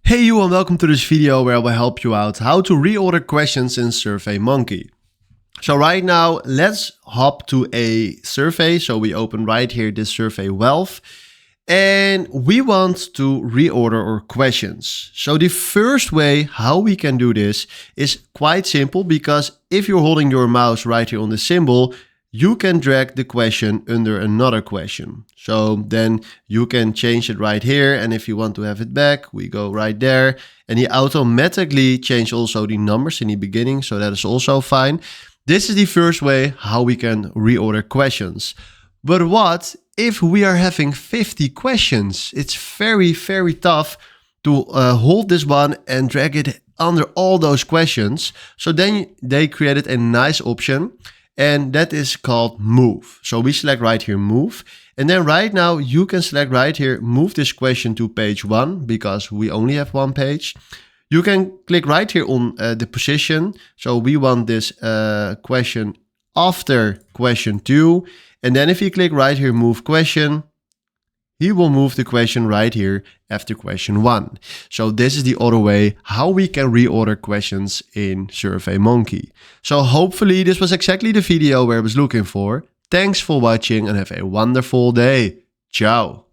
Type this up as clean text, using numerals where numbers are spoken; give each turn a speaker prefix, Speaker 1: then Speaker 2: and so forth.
Speaker 1: Hey you, and welcome to this video where I will help you out how to reorder questions in SurveyMonkey. So right now, let's hop to a survey. So we open right here this survey wealth, and we want to reorder our questions. So the first way how we can do this is quite simple, because if you're holding your mouse right here on the symbol, you can drag the question under another question. So then you can change it right here. And if you want to have it back, we go right there. And he automatically change also the numbers in the beginning. So that is also fine. This is the first way how we can reorder questions. But what if we are having 50 questions? It's very, very tough to hold this one and drag it under all those questions. So then they created a nice option, and that is called move. So we select right here move, and then right now you can select right here move this question to page 1, because we only have one page. You can click right here on the position. So we want this question after question 2, and then if you click right here move question, he will move the question right here after question 1. So this is the other way how we can reorder questions in SurveyMonkey. So hopefully this was exactly the video where I was looking for. Thanks for watching and have a wonderful day. Ciao.